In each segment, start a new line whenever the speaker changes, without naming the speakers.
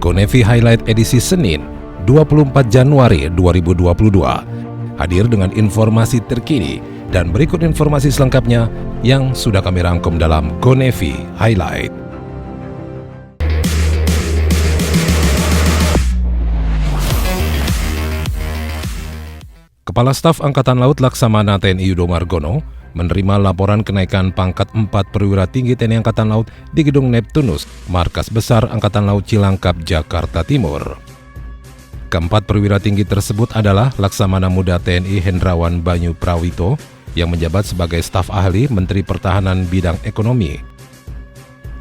GoNavy Highlight edisi Senin, 24 Januari 2022. Hadir dengan informasi terkini dan berikut informasi selengkapnya yang sudah kami rangkum dalam GoNavy Highlight. Kepala Staf Angkatan Laut Laksamana TNI Yudo Margono menerima laporan kenaikan pangkat 4 perwira tinggi TNI Angkatan Laut di Gedung Neptunus, Markas Besar Angkatan Laut Cilangkap, Jakarta Timur. Keempat perwira tinggi tersebut adalah Laksamana Muda TNI Hendrawan Banyu Prawito yang menjabat sebagai staf ahli Menteri Pertahanan Bidang Ekonomi,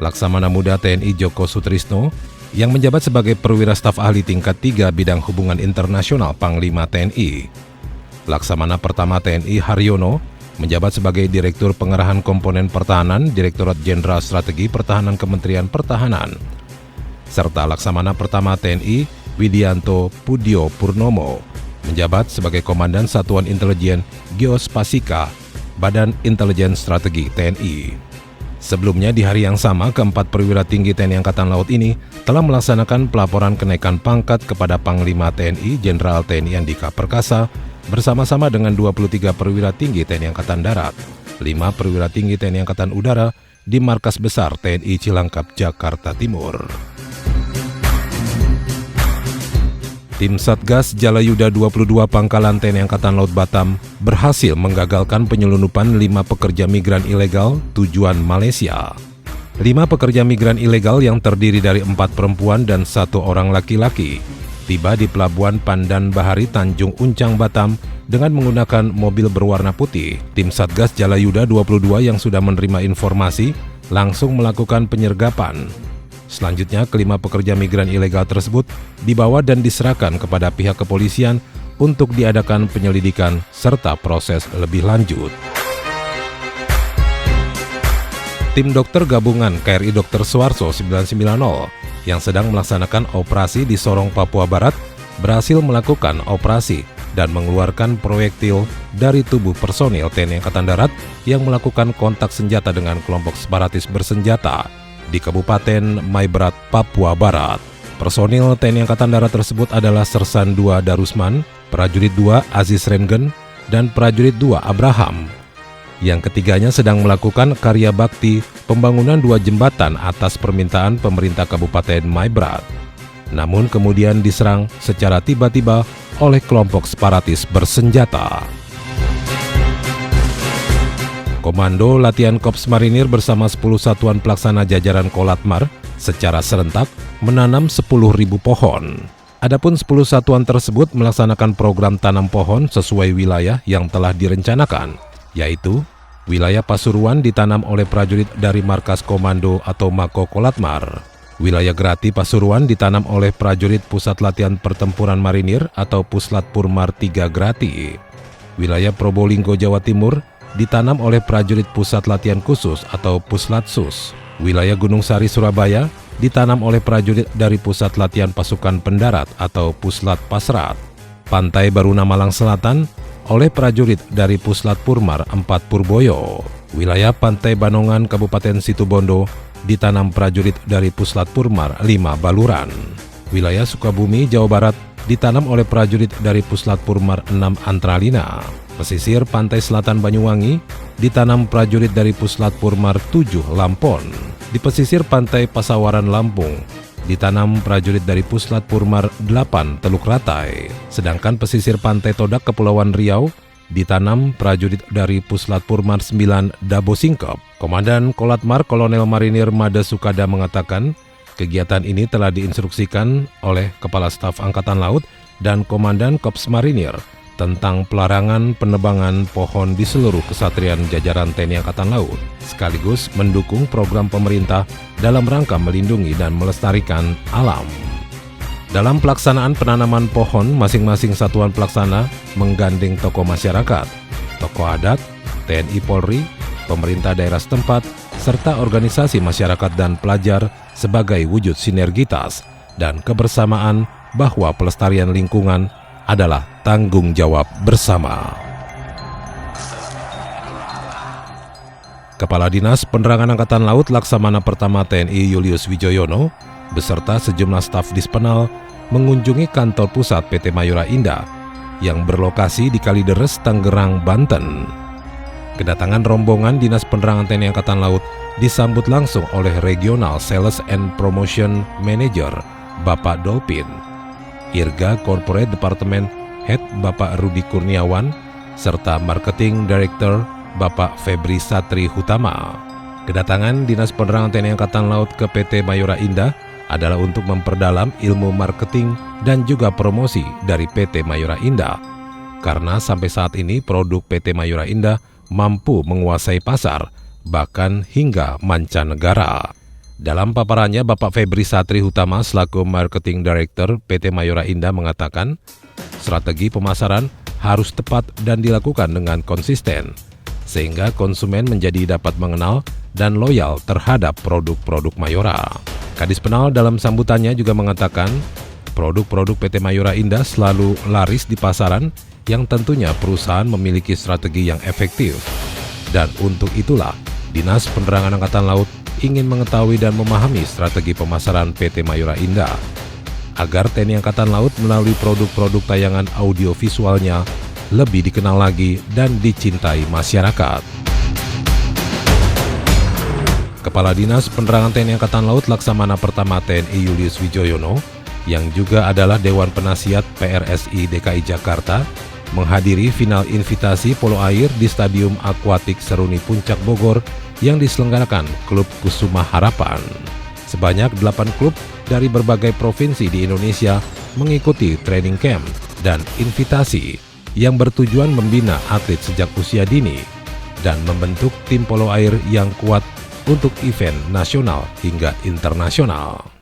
Laksamana Muda TNI Joko Sutrisno yang menjabat sebagai perwira staf ahli tingkat 3 Bidang Hubungan Internasional Panglima TNI, Laksamana Pertama TNI Haryono menjabat sebagai Direktur Pengerahan Komponen Pertahanan Direktorat Jenderal Strategi Pertahanan Kementerian Pertahanan, serta Laksamana Pertama TNI Widianto Pudio Purnomo menjabat sebagai Komandan Satuan Intelijen Geospasika Badan Intelijen Strategi TNI. Sebelumnya di hari yang sama, keempat perwira tinggi TNI Angkatan Laut ini telah melaksanakan pelaporan kenaikan pangkat kepada Panglima TNI Jenderal TNI Andika Perkasa bersama-sama dengan 23 perwira tinggi TNI Angkatan Darat, 5 perwira tinggi TNI Angkatan Udara di Markas Besar TNI Cilangkap, Jakarta Timur. Tim Satgas Jalayuda 22 Pangkalan TNI Angkatan Laut Batam berhasil menggagalkan penyelundupan 5 pekerja migran ilegal tujuan Malaysia. 5 pekerja migran ilegal yang terdiri dari 4 perempuan dan 1 orang laki-laki tiba di Pelabuhan Pandan Bahari Tanjung Uncang, Batam dengan menggunakan mobil berwarna putih. Tim Satgas Jalayuda 22 yang sudah menerima informasi langsung melakukan penyergapan. Selanjutnya, kelima pekerja migran ilegal tersebut dibawa dan diserahkan kepada pihak kepolisian untuk diadakan penyelidikan serta proses lebih lanjut. Tim dokter gabungan KRI Dr. Suharto 990 yang sedang melaksanakan operasi di Sorong, Papua Barat berhasil melakukan operasi dan mengeluarkan proyektil dari tubuh personil TNI Angkatan Darat yang melakukan kontak senjata dengan kelompok separatis bersenjata di Kabupaten Maibrat, Papua Barat. Personil TNI Angkatan Darat tersebut adalah Sersan 2 Darusman, Prajurit 2 Aziz Rengen, dan Prajurit 2 Abraham. Yang ketiganya sedang melakukan karya bakti pembangunan 2 jembatan atas permintaan pemerintah Kabupaten Maibrat. Namun kemudian diserang secara tiba-tiba oleh kelompok separatis bersenjata. Komando Latihan Korps Marinir bersama 10 satuan pelaksana jajaran Kolatmar secara serentak menanam 10.000 pohon. Adapun 10 satuan tersebut melaksanakan program tanam pohon sesuai wilayah yang telah direncanakan, yaitu wilayah Pasuruan ditanam oleh prajurit dari Markas Komando atau Mako Kolatmar. Wilayah Grati Pasuruan ditanam oleh prajurit Pusat Latihan Pertempuran Marinir atau Puslat Purmar 3 Grati. Wilayah Probolinggo Jawa Timur ditanam oleh prajurit Pusat Latihan Khusus atau Puslatsus. Wilayah Gunung Sari Surabaya ditanam oleh prajurit dari Pusat Latihan Pasukan Pendarat atau Puslat Pasrat. Pantai Baruna Malang Selatan oleh prajurit dari Puslat Purmar 4 Purboyo. Wilayah Pantai Banongan Kabupaten Situbondo ditanam prajurit dari Puslat Purmar 5 Baluran. Wilayah Sukabumi, Jawa Barat ditanam oleh prajurit dari Puslat Purmar 6 Antralina. Pesisir Pantai Selatan Banyuwangi ditanam prajurit dari Puslat Purmar 7 Lampon. Di pesisir Pantai Pasawaran Lampung ditanam prajurit dari Puslat Purmar 8 Teluk Ratai. Sedangkan pesisir Pantai Todak Kepulauan Riau ditanam prajurit dari Puslat Purmar 9 Dabo Singkep. Komandan Kolatmar Kolonel Marinir Made Sukada mengatakan kegiatan ini telah diinstruksikan oleh Kepala Staf Angkatan Laut dan Komandan Korps Marinir tentang pelarangan penebangan pohon di seluruh kesatrian jajaran TNI Angkatan Laut, sekaligus mendukung program pemerintah dalam rangka melindungi dan melestarikan alam. Dalam pelaksanaan penanaman pohon, masing-masing satuan pelaksana menggandeng tokoh masyarakat, tokoh adat, TNI Polri, pemerintah daerah setempat, serta organisasi masyarakat dan pelajar sebagai wujud sinergitas dan kebersamaan bahwa pelestarian lingkungan adalah tanggung jawab bersama. Kepala Dinas Penerangan Angkatan Laut Laksamana Pertama TNI Julius Wijoyono beserta sejumlah staf Dispenal mengunjungi kantor pusat PT Mayura Indah yang berlokasi di Kalideres, Tangerang, Banten. Kedatangan rombongan Dinas Penerangan TNI Angkatan Laut disambut langsung oleh Regional Sales and Promotion Manager Bapak Dolphin, Irga Corporate Department Head Bapak Rudi Kurniawan, serta Marketing Director Bapak Febri Satri Hutama. Kedatangan Dinas Penerangan TNI Angkatan Laut ke PT Mayura Indah adalah untuk memperdalam ilmu marketing dan juga promosi dari PT Mayura Indah. Karena sampai saat ini produk PT Mayura Indah mampu menguasai pasar, bahkan hingga mancanegara. Dalam paparannya, Bapak Febri Satri Hutama selaku Marketing Director PT Mayura Indah mengatakan, strategi pemasaran harus tepat dan dilakukan dengan konsisten, sehingga konsumen menjadi dapat mengenal dan loyal terhadap produk-produk Mayura. Kadis Penal dalam sambutannya juga mengatakan, produk-produk PT Mayura Indah selalu laris di pasaran yang tentunya perusahaan memiliki strategi yang efektif. Dan untuk itulah, Dinas Penerangan Angkatan Laut ingin mengetahui dan memahami strategi pemasaran PT Mayura Indah, agar TNI Angkatan Laut melalui produk-produk tayangan audiovisualnya lebih dikenal lagi dan dicintai masyarakat. Kepala Dinas Penerangan TNI Angkatan Laut Laksamana Pertama TNI Julius Wijoyono, yang juga adalah Dewan Penasihat PRSI DKI Jakarta, menghadiri final invitasi polo air di Stadium Akuatik Seruni Puncak Bogor yang diselenggarakan Klub Kusuma Harapan. Sebanyak 8 klub dari berbagai provinsi di Indonesia mengikuti training camp dan invitasi yang bertujuan membina atlet sejak usia dini dan membentuk tim polo air yang kuat untuk event nasional hingga internasional.